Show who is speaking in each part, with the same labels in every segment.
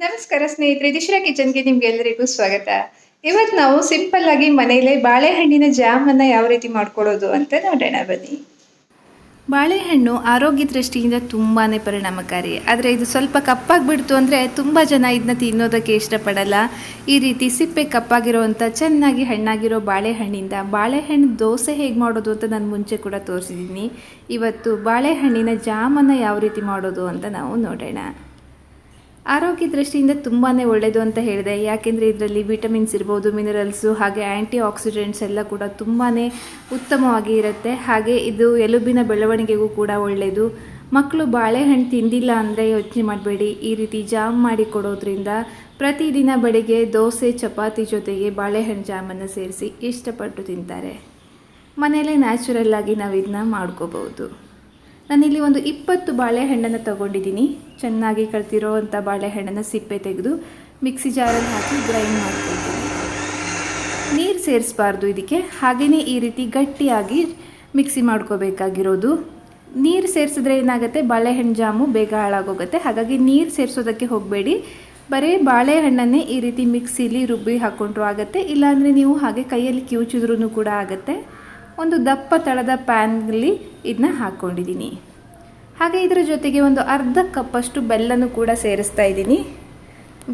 Speaker 1: ನಮಸ್ಕಾರ ಸ್ನೇಹಿತರೆ, DiShiRa ಕಿಚನ್ಗೆ ನಿಮ್ಗೆಲ್ಲರಿಗೂ ಸ್ವಾಗತ. ಇವತ್ತು ನಾವು ಸಿಂಪಲ್ ಆಗಿ ಮನೆಯಲ್ಲೇ ಬಾಳೆಹಣ್ಣಿನ ಜಾಮನ್ನು ಯಾವ ರೀತಿ ಮಾಡ್ಕೊಳ್ಳೋದು ಅಂತ ನೋಡೋಣ ಬನ್ನಿ. ಬಾಳೆಹಣ್ಣು ಆರೋಗ್ಯ ದೃಷ್ಟಿಯಿಂದ ತುಂಬಾ ಪರಿಣಾಮಕಾರಿ. ಆದರೆ ಇದು ಸ್ವಲ್ಪ ಕಪ್ಪಾಗಿಬಿಡ್ತು ಅಂದರೆ ತುಂಬ ಜನ ಇದನ್ನ ತಿನ್ನೋದಕ್ಕೆ ಇಷ್ಟಪಡಲ್ಲ. ಈ ರೀತಿ ಸಿಪ್ಪೆ ಕಪ್ಪಾಗಿರೋವಂಥ ಚೆನ್ನಾಗಿ ಹಣ್ಣಾಗಿರೋ ಬಾಳೆಹಣ್ಣಿಂದ ಬಾಳೆಹಣ್ಣು ದೋಸೆ ಹೇಗೆ ಮಾಡೋದು ಅಂತ ನಾನು ಮುಂಚೆ ಕೂಡ ತೋರಿಸಿದ್ದೀನಿ. ಇವತ್ತು ಬಾಳೆಹಣ್ಣಿನ ಜಾಮನ್ನು ಯಾವ ರೀತಿ ಮಾಡೋದು ಅಂತ ನಾವು ನೋಡೋಣ. ಆರೋಗ್ಯ ದೃಷ್ಟಿಯಿಂದ ತುಂಬಾ ಒಳ್ಳೆಯದು ಅಂತ ಹೇಳಿದೆ. ಯಾಕೆಂದರೆ ಇದರಲ್ಲಿ ವಿಟಮಿನ್ಸ್ ಇರ್ಬೋದು, ಮಿನರಲ್ಸು, ಹಾಗೆ ಆ್ಯಂಟಿ ಆಕ್ಸಿಡೆಂಟ್ಸ್ ಎಲ್ಲ ಕೂಡ ತುಂಬಾ ಉತ್ತಮವಾಗಿ ಇರುತ್ತೆ. ಹಾಗೆ ಇದು ಎಲುಬಿನ ಬೆಳವಣಿಗೆಗೂ ಕೂಡ ಒಳ್ಳೆಯದು. ಮಕ್ಕಳು ಬಾಳೆಹಣ್ಣು ತಿಂದಿಲ್ಲ ಅಂದರೆ ಯೋಚನೆ ಮಾಡಬೇಡಿ. ಈ ರೀತಿ ಜಾಮ್ ಮಾಡಿ ಕೊಡೋದ್ರಿಂದ ಪ್ರತಿದಿನ ಬೆಳಿಗ್ಗೆ ದೋಸೆ ಚಪಾತಿ ಜೊತೆಗೆ ಬಾಳೆಹಣ್ಣು ಜಾಮನ್ನು ಸೇರಿಸಿ ಇಷ್ಟಪಟ್ಟು ತಿಂತಾರೆ. ಮನೆಯಲ್ಲೇ ನ್ಯಾಚುರಲ್ ಆಗಿ ನಾವು ಇದನ್ನ ಮಾಡ್ಕೋಬೋದು. ನಾನಿಲ್ಲಿ ಒಂದು 20 ಬಾಳೆಹಣ್ಣನ್ನು ತೊಗೊಂಡಿದ್ದೀನಿ. ಚೆನ್ನಾಗಿ ಕಳ್ತಿರೋ ಅಂಥ ಬಾಳೆಹಣ್ಣನ್ನು ಸಿಪ್ಪೆ ತೆಗೆದು ಮಿಕ್ಸಿ ಜಾರಲ್ಲಿ ಹಾಕಿ ಗ್ರೈಂಡ್ ಮಾಡ್ಕೊಳ್ತೀನಿ. ನೀರು ಸೇರಿಸಬಾರ್ದು ಇದಕ್ಕೆ. ಹಾಗೆಯೇ ಈ ರೀತಿ ಗಟ್ಟಿಯಾಗಿ ಮಿಕ್ಸಿ ಮಾಡ್ಕೋಬೇಕಾಗಿರೋದು. ನೀರು ಸೇರಿಸಿದ್ರೆ ಏನಾಗುತ್ತೆ, ಬಾಳೆಹಣ್ಣು ಜಾಮು ಬೇಗ ಹಾಳಾಗೋಗುತ್ತೆ. ಹಾಗಾಗಿ ನೀರು ಸೇರಿಸೋದಕ್ಕೆ ಹೋಗಬೇಡಿ. ಬರೀ ಬಾಳೆಹಣ್ಣನ್ನೇ ಈ ರೀತಿ ಮಿಕ್ಸಿಲಿ ರುಬ್ಬಿ ಹಾಕ್ಕೊಂಡ್ರೂ ಆಗುತ್ತೆ. ಇಲ್ಲಾಂದರೆ ನೀವು ಹಾಗೆ ಕೈಯಲ್ಲಿ ಕಿವುಚಿದ್ರೂ ಕೂಡ ಆಗುತ್ತೆ. ಒಂದು ದಪ್ಪ ತಳದ ಪ್ಯಾನ್ನಲ್ಲಿ ಇದನ್ನ ಹಾಕ್ಕೊಂಡಿದ್ದೀನಿ. ಹಾಗೆ ಇದರ ಜೊತೆಗೆ ಒಂದು ಅರ್ಧ ಕಪ್ಪಷ್ಟು ಬೆಲ್ಲನೂ ಕೂಡ ಸೇರಿಸ್ತಾ ಇದ್ದೀನಿ.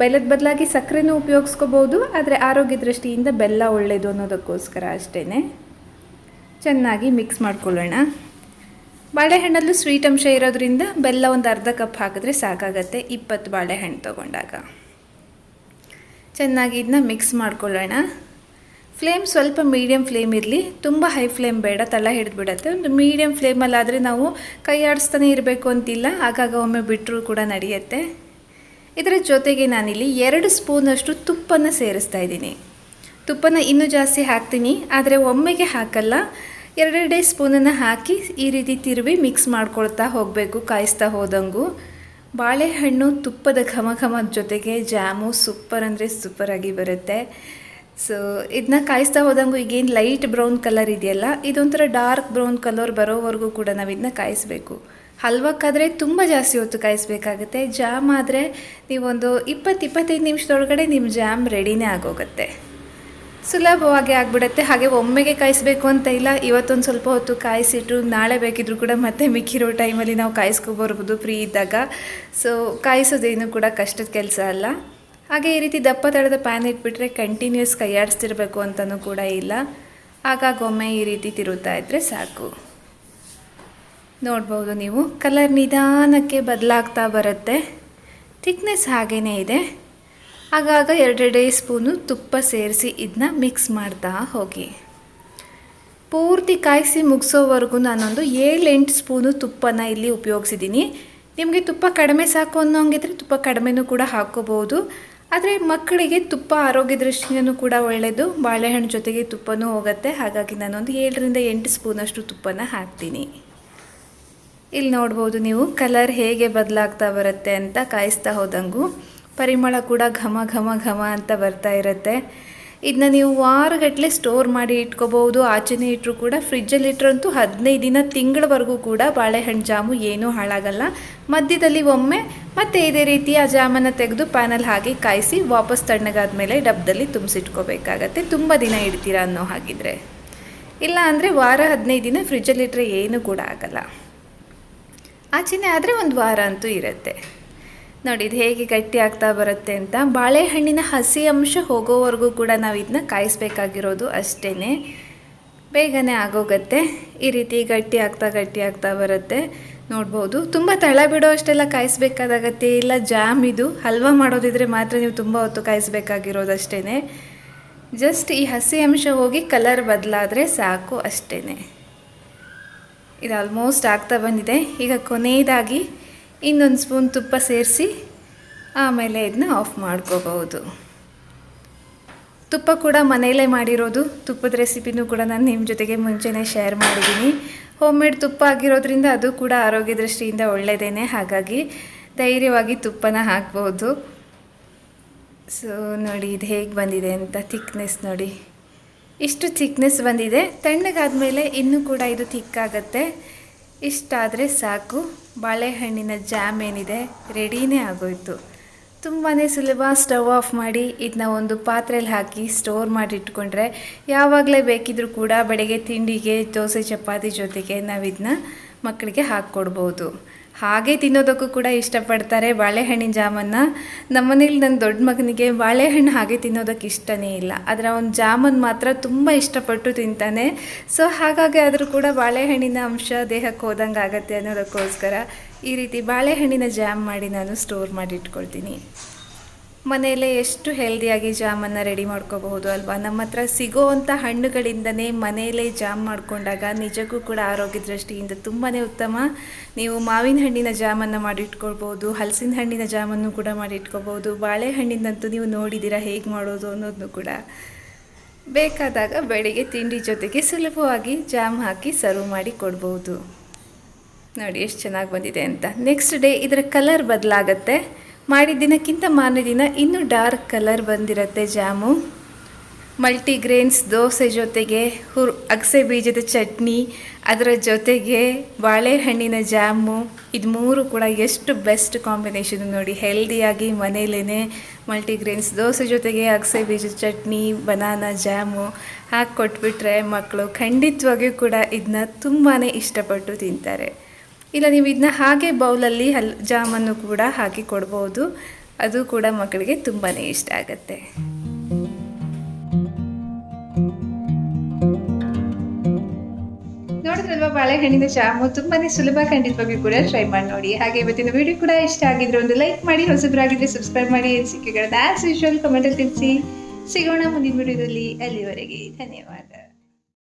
Speaker 1: ಬೆಲ್ಲದ ಬದಲಾಗಿ ಸಕ್ಕರೆನೂ ಉಪಯೋಗಿಸ್ಕೋಬೋದು, ಆದರೆ ಆರೋಗ್ಯ ದೃಷ್ಟಿಯಿಂದ ಬೆಲ್ಲ ಒಳ್ಳೆಯದು ಅನ್ನೋದಕ್ಕೋಸ್ಕರ ಅಷ್ಟೇ. ಚೆನ್ನಾಗಿ ಮಿಕ್ಸ್ ಮಾಡ್ಕೊಳ್ಳೋಣ. ಬಾಳೆಹಣ್ಣಲ್ಲೂ ಸ್ವೀಟ್ ಅಂಶ ಇರೋದ್ರಿಂದ ಬೆಲ್ಲ ಒಂದು ಅರ್ಧ ಕಪ್ ಹಾಕಿದ್ರೆ ಸಾಕಾಗತ್ತೆ 20 ಬಾಳೆಹಣ್ಣು ತೊಗೊಂಡಾಗ. ಚೆನ್ನಾಗಿ ಇದನ್ನ ಮಿಕ್ಸ್ ಮಾಡ್ಕೊಳ್ಳೋಣ. ಫ್ಲೇಮ್ ಸ್ವಲ್ಪ ಮೀಡಿಯಮ್ ಫ್ಲೇಮ್ ಇರಲಿ, ತುಂಬ ಹೈ ಫ್ಲೇಮ್ ಬೇಡ, ತಳ ಹಿಡಿದ್ಬಿಡತ್ತೆ. ಒಂದು ಮೀಡಿಯಮ್ ಫ್ಲೇಮಲ್ಲಾದರೆ ನಾವು ಕೈ ಆಡಿಸ್ತಾನೆ ಇರಬೇಕು ಅಂತಿಲ್ಲ, ಆಗಾಗ ಒಮ್ಮೆ ಬಿಟ್ಟರೂ ಕೂಡ ನಡೆಯುತ್ತೆ. ಇದರ ಜೊತೆಗೆ ನಾನಿಲ್ಲಿ 2 ಸ್ಪೂನಷ್ಟು ತುಪ್ಪನ ಸೇರಿಸ್ತಾ ಇದ್ದೀನಿ. ತುಪ್ಪನ ಇನ್ನೂ ಜಾಸ್ತಿ ಹಾಕ್ತೀನಿ, ಆದರೆ ಒಮ್ಮೆಗೆ ಹಾಕಲ್ಲ. 2 ಸ್ಪೂನನ್ನು ಹಾಕಿ ಈ ರೀತಿ ತಿರುವಿ ಮಿಕ್ಸ್ ಮಾಡ್ಕೊಳ್ತಾ ಹೋಗಬೇಕು, ಕಾಯಿಸ್ತಾ ಹೋದಂಗೂ. ಬಾಳೆಹಣ್ಣು ತುಪ್ಪದ ಘಮ ಘಮದ ಜೊತೆಗೆ ಜಾಮು ಸೂಪರ್ ಅಂದರೆ ಸೂಪರಾಗಿ ಬರುತ್ತೆ. ಸೊ ಇದನ್ನ ಕಾಯಿಸ್ತಾ ಹೋದಂಗೂ ಈಗೇನು ಲೈಟ್ ಬ್ರೌನ್ ಕಲರ್ ಇದೆಯಲ್ಲ, ಇದೊಂಥರ ಡಾರ್ಕ್ ಬ್ರೌನ್ ಕಲರ್ ಬರೋವರೆಗೂ ಕೂಡ ನಾವು ಇದನ್ನ ಕಾಯಿಸಬೇಕು. ಹಲ್ವಕ್ಕಾದರೆ ತುಂಬ ಜಾಸ್ತಿ ಹೊತ್ತು ಕಾಯಿಸಬೇಕಾಗುತ್ತೆ. ಜಾಮ್ ಆದರೆ ನೀವೊಂದು 20-25 ನಿಮಿಷದೊಳಗಡೆ ನಿಮ್ಮ ಜಾಮ್ ರೆಡಿನೇ ಆಗೋಗುತ್ತೆ, ಸುಲಭವಾಗಿ ಆಗಿಬಿಡುತ್ತೆ. ಹಾಗೆ ಒಮ್ಮೆಗೆ ಕಾಯಿಸಬೇಕು ಅಂತ ಇಲ್ಲ. ಇವತ್ತೊಂದು ಸ್ವಲ್ಪ ಹೊತ್ತು ಕಾಯಿಸಿಟ್ಟು ನಾಳೆ ಬೇಕಿದ್ರೂ ಕೂಡ ಮತ್ತೆ ಮಿಕ್ಕಿರೋ ಟೈಮಲ್ಲಿ ನಾವು ಕಾಯಿಸ್ಕೊಬರ್ಬೋದು ಫ್ರೀ ಇದ್ದಾಗ. ಸೊ ಕಾಯಿಸೋದೇನು ಕೂಡ ಕಷ್ಟದ ಕೆಲಸ ಅಲ್ಲ. ಹಾಗೆ ಈ ರೀತಿ ದಪ್ಪ ತಳದ ಪ್ಯಾನ್ ಇಟ್ಬಿಟ್ರೆ ಕಂಟಿನ್ಯೂಸ್ ಕೈಯಾಡಿಸ್ತಿರ್ಬೇಕು ಅಂತಲೂ ಕೂಡ ಇಲ್ಲ. ಆಗಾಗೊಮ್ಮೆ ಈ ರೀತಿ ತಿರುತ್ತಾ ಇದ್ದರೆ ಸಾಕು. ನೋಡ್ಬೋದು ನೀವು, ಕಲರ್ ನಿಧಾನಕ್ಕೆ ಬದಲಾಗ್ತಾ ಬರುತ್ತೆ. ಥಿಕ್ನೆಸ್ ಹಾಗೇ ಇದೆ. ಆಗಾಗ 2 ಸ್ಪೂನು ತುಪ್ಪ ಸೇರಿಸಿ ಇದನ್ನ ಮಿಕ್ಸ್ ಮಾಡ್ತಾ ಹೋಗಿ. ಪೂರ್ತಿ ಕಾಯಿಸಿ ಮುಗಿಸೋವರೆಗೂ ನಾನೊಂದು 7-8 ಸ್ಪೂನು ತುಪ್ಪನ ಇಲ್ಲಿ ಉಪಯೋಗಿಸಿದ್ದೀನಿ. ನಿಮಗೆ ತುಪ್ಪ ಕಡಿಮೆ ಸಾಕು ಅನ್ನೋಂಗಿದ್ರೆ ತುಪ್ಪ ಕಡಿಮೆನೂ ಕೂಡ ಹಾಕ್ಕೋಬೋದು. ಆದರೆ ಮಕ್ಕಳಿಗೆ ತುಪ್ಪ ಆರೋಗ್ಯ ದೃಷ್ಟಿಯಿಂದನೂ ಕೂಡ ಒಳ್ಳೆಯದು. ಬಾಳೆಹಣ್ಣು ಜೊತೆಗೆ ತುಪ್ಪನೂ ಹೋಗುತ್ತೆ. ಹಾಗಾಗಿ ನಾನೊಂದು 7-8 ಸ್ಪೂನಷ್ಟು ತುಪ್ಪನ ಹಾಕ್ತೀನಿ. ಇಲ್ಲಿ ನೋಡ್ಬೋದು ನೀವು, ಕಲರ್ ಹೇಗೆ ಬದಲಾಗ್ತಾ ಬರುತ್ತೆ ಅಂತ. ಕಾಯಿಸ್ತಾ ಹೋದಂಗೂ ಪರಿಮಳ ಕೂಡ ಘಮ ಘಮ ಘಮ ಅಂತ ಬರ್ತಾ ಇರುತ್ತೆ. ಇದನ್ನ ನೀವು ವಾರಗಟ್ಟಲೆ ಸ್ಟೋರ್ ಮಾಡಿ ಇಟ್ಕೋಬೋದು. ಆಚೆನೇ ಇಟ್ಟರು ಕೂಡ, ಫ್ರಿಜ್ಜಲ್ಲಿ ಇಟ್ಟರಂತೂ 15 ದಿನ ತಿಂಗಳವರೆಗೂ ಕೂಡ ಬಾಳೆಹಣ್ಣು ಜಾಮು ಏನೂ ಹಾಳಾಗಲ್ಲ. ಮಧ್ಯದಲ್ಲಿ ಒಮ್ಮೆ ಮತ್ತೆ ಇದೇ ರೀತಿ ಆ ಜಾಮನ್ನು ತೆಗೆದು ಪ್ಯಾನಲ್ಲಿ ಹಾಕಿ ಕಾಯಿಸಿ ವಾಪಸ್ ತಣ್ಣಗಾದ ಮೇಲೆ ಡಬ್ಬದಲ್ಲಿ ತುಂಬಿಸಿಟ್ಕೋಬೇಕಾಗತ್ತೆ. ತುಂಬ ದಿನ ಇಡ್ತೀರಾ ಅನ್ನೋ ಹಾಗಿದ್ರೆ. ಇಲ್ಲ ಅಂದರೆ ವಾರ 15 ದಿನ ಫ್ರಿಜ್ಜಲ್ಲಿಟ್ಟರೆ ಏನೂ ಕೂಡ ಆಗಲ್ಲ. ಆಚೆನೇ ಆದರೆ ಒಂದು ವಾರ ಅಂತೂ ಇರುತ್ತೆ. ನೋಡಿ ಇದು ಹೇಗೆ ಗಟ್ಟಿ ಆಗ್ತಾ ಬರುತ್ತೆ ಅಂತ. ಬಾಳೆಹಣ್ಣಿನ ಹಸಿ ಅಂಶ ಹೋಗೋವರೆಗೂ ಕೂಡ ನಾವು ಇದನ್ನ ಕಾಯಿಸ್ಬೇಕಾಗಿರೋದು ಅಷ್ಟೇ. ಬೇಗನೆ ಆಗೋಗುತ್ತೆ. ಈ ರೀತಿ ಗಟ್ಟಿ ಆಗ್ತಾ ಬರುತ್ತೆ. ನೋಡ್ಬೋದು, ತುಂಬ ತಳ ಬಿಡೋ ಅಷ್ಟೆಲ್ಲ ಕಾಯಿಸ್ಬೇಕಾದಾಗತ್ತೆ ಇಲ್ಲ. ಜಾಮ್ ಇದು ಹಲ್ವಾ ಮಾಡೋದಿದ್ರೆ ಮಾತ್ರ ನೀವು ತುಂಬ ಹೊತ್ತು ಕಾಯಿಸ್ಬೇಕಾಗಿರೋದು ಅಷ್ಟೇ. ಜಸ್ಟ್ ಈ ಹಸಿ ಅಂಶ ಹೋಗಿ ಕಲರ್ ಬದಲಾದರೆ ಸಾಕು ಅಷ್ಟೇ. ಇದು ಆಲ್ಮೋಸ್ಟ್ ಆಗ್ತಾ ಬಂದಿದೆ. ಈಗ ಕೊನೆಯದಾಗಿ ಇನ್ನೊಂದು ಸ್ಪೂನ್ ತುಪ್ಪ ಸೇರಿಸಿ ಆಮೇಲೆ ಇದನ್ನ ಆಫ್ ಮಾಡ್ಕೋಬಹುದು. ತುಪ್ಪ ಕೂಡ ಮನೆಯಲ್ಲೇ ಮಾಡಿರೋದು. ತುಪ್ಪದ ರೆಸಿಪಿನೂ ಕೂಡ ನಾನು ನಿಮ್ಮ ಜೊತೆಗೆ ಮುಂಚೆನೇ ಶೇರ್ ಮಾಡಿದ್ದೀನಿ. ಹೋಮ್ ಮೇಡ್ ತುಪ್ಪ ಆಗಿರೋದ್ರಿಂದ ಅದು ಕೂಡ ಆರೋಗ್ಯ ದೃಷ್ಟಿಯಿಂದ ಒಳ್ಳೆಯದೇನೆ. ಹಾಗಾಗಿ ಧೈರ್ಯವಾಗಿ ತುಪ್ಪನ ಹಾಕ್ಬೋದು. ಸೊ ನೋಡಿ ಇದು ಹೇಗೆ ಬಂದಿದೆ ಅಂತ. ಥಿಕ್ನೆಸ್ ನೋಡಿ, ಇಷ್ಟು ಥಿಕ್ನೆಸ್ ಬಂದಿದೆ. ತಣ್ಣಗಾದ್ಮೇಲೆ ಇನ್ನೂ ಕೂಡ ಇದು ಥಿಕ್ಕಾಗತ್ತೆ. ಇಷ್ಟಾದರೆ ಸಾಕು. ಬಾಳೆಹಣ್ಣಿನ ಜಾಮ್ ಏನಿದೆ ರೆಡಿನೇ ಆಗೋಯ್ತು. ತುಂಬಾ ಸುಲಭ. ಸ್ಟವ್ ಆಫ್ ಮಾಡಿ ಇದನ್ನ ಒಂದು ಪಾತ್ರೆಯಲ್ಲಿ ಹಾಕಿ ಸ್ಟೋರ್ ಮಾಡಿ ಇಟ್ಕೊಂಡ್ರೆ ಯಾವಾಗಲೇ ಬೇಕಿದ್ರೂ ಕೂಡ ಬೆಳಗ್ಗೆ ತಿಂಡಿಗೆ ದೋಸೆ ಚಪಾತಿ ಜೊತೆಗೆ ನಾವು ಇದನ್ನ ಮಕ್ಕಳಿಗೆ ಹಾಕ್ಕೊಡ್ಬೋದು. ಹಾಗೆ ತಿನ್ನೋದಕ್ಕೂ ಕೂಡ ಇಷ್ಟಪಡ್ತಾರೆ ಬಾಳೆಹಣ್ಣಿನ ಜಾಮನ್ನು. ನಮ್ಮನೇಲಿ ನನ್ನ ದೊಡ್ಡ ಮಗನಿಗೆ ಬಾಳೆಹಣ್ಣು ಹಾಗೆ ತಿನ್ನೋದಕ್ಕೆ ಇಷ್ಟನೇ ಇಲ್ಲ, ಅದರ ಒಂದು ಜಾಮನ್ ಮಾತ್ರ ತುಂಬ ಇಷ್ಟಪಟ್ಟು ತಿಂತಾನೆ. ಸೊ ಹಾಗಾಗಿ ಆದರೂ ಕೂಡ ಬಾಳೆಹಣ್ಣಿನ ಅಂಶ ದೇಹಕ್ಕೆ ಹೋದಂಗೆ ಆಗುತ್ತೆ ಅನ್ನೋದಕ್ಕೋಸ್ಕರ ಈ ರೀತಿ ಬಾಳೆಹಣ್ಣಿನ ಜಾಮ್ ಮಾಡಿ ನಾನು ಸ್ಟೋರ್ ಮಾಡಿ ಇಟ್ಕೊಳ್ತೀನಿ. ಮನೆಯಲ್ಲೇ ಎಷ್ಟು ಹೆಲ್ದಿಯಾಗಿ ಜಾಮನ್ನು ರೆಡಿ ಮಾಡ್ಕೋಬಹುದು ಅಲ್ವಾ. ನಮ್ಮ ಹತ್ರ ಸಿಗೋವಂಥ ಹಣ್ಣುಗಳಿಂದನೇ ಮನೆಯಲ್ಲೇ ಜಾಮ್ ಮಾಡಿಕೊಂಡಾಗ ನಿಜಕ್ಕೂ ಕೂಡ ಆರೋಗ್ಯ ದೃಷ್ಟಿಯಿಂದ ತುಂಬಾ ಉತ್ತಮ. ನೀವು ಮಾವಿನ ಹಣ್ಣಿನ ಜಾಮನ್ನು ಮಾಡಿಟ್ಕೊಳ್ಬೋದು, ಹಲಸಿನ ಹಣ್ಣಿನ ಜಾಮನ್ನು ಕೂಡ ಮಾಡಿಟ್ಕೋಬೋದು. ಬಾಳೆಹಣ್ಣಿನಂತೂ ನೀವು ನೋಡಿದ್ದೀರಾ ಹೇಗೆ ಮಾಡೋದು ಅನ್ನೋದನ್ನು ಕೂಡ. ಬೇಕಾದಾಗ ಬೆಳಿಗ್ಗೆ ತಿಂಡಿ ಜೊತೆಗೆ ಸುಲಭವಾಗಿ ಜಾಮ್ ಹಾಕಿ ಸರ್ವ್ ಮಾಡಿ ಕೊಡ್ಬೋದು. ನೋಡಿ ಎಷ್ಟು ಚೆನ್ನಾಗಿ ಬಂದಿದೆ ಅಂತ. ನೆಕ್ಸ್ಟ್ ಡೇ ಇದರ ಕಲರ್ ಬದಲಾಗತ್ತೆ. ಮಾಡಿದ ದಿನಕ್ಕಿಂತ ಮಾರನೇ ದಿನ ಇನ್ನೂ ಡಾರ್ಕ್ ಕಲರ್ ಬಂದಿರುತ್ತೆ ಜಾಮು. ಮಲ್ಟಿಗ್ರೇನ್ಸ್ ದೋಸೆ ಜೊತೆಗೆ ಅಗಸೆ ಬೀಜದ ಚಟ್ನಿ, ಅದರ ಜೊತೆಗೆ ಬಾಳೆಹಣ್ಣಿನ ಜಾಮು, ಇದು ಮೂರು ಕೂಡ ಎಷ್ಟು ಬೆಸ್ಟ್ ಕಾಂಬಿನೇಷನ್ ನೋಡಿ. ಹೆಲ್ದಿಯಾಗಿ ಮನೇಲೇ ಮಲ್ಟಿಗ್ರೇನ್ಸ್ ದೋಸೆ ಜೊತೆಗೆ ಅಗಸೆ ಬೀಜದ ಚಟ್ನಿ, ಬನಾನಾ ಜಾಮು ಹಾಕಿ ಕೊಟ್ಬಿಟ್ರೆ ಮಕ್ಕಳು ಖಂಡಿತವಾಗಿಯೂ ಕೂಡ ಇದನ್ನ ತುಂಬಾ ಇಷ್ಟಪಟ್ಟು ತಿಂತಾರೆ. ಇಲ್ಲ ನೀವು ಇದನ್ನ ಹಾಗೆ ಬೌಲಲ್ಲಿ ಜಾಮನ್ನು ಕೂಡ ಹಾಕಿ ಕೊಡ್ಬೋದು, ಅದು ಕೂಡ ಮಕ್ಕಳಿಗೆ ತುಂಬಾ ಇಷ್ಟ ಆಗುತ್ತೆ. ನೋಡಿದ್ರಲ್ವಾ ಬಾಳೆಹಣ್ಣಿನ ಜಾಮು ತುಂಬಾ ಸುಲಭ. ಖಂಡಿತವಾಗಿಯೂ ಕೂಡ ಟ್ರೈ ಮಾಡಿ ನೋಡಿ. ಹಾಗೆ ಇವತ್ತಿನ ವಿಡಿಯೋ ಕೂಡ ಇಷ್ಟ ಆಗಿದ್ರೆ ಒಂದು ಲೈಕ್ ಮಾಡಿ, ಹೊಸಬರಾಗಿದ್ರೆ ಸಬ್ಸ್ಕ್ರೈಬ್ ಮಾಡಿ. ಅನಿಸಿಕೆಗಳನ್ನ ಆಸ್ ಯೂಶುವಲ್ ಕಮೆಂಟಲ್ಲಿ ತಿಳಿಸಿ. ಸಿಗೋಣ ಮುಂದಿನ ವಿಡಿಯೋದಲ್ಲಿ. ಅಲ್ಲಿವರೆಗೆ ಧನ್ಯವಾದ.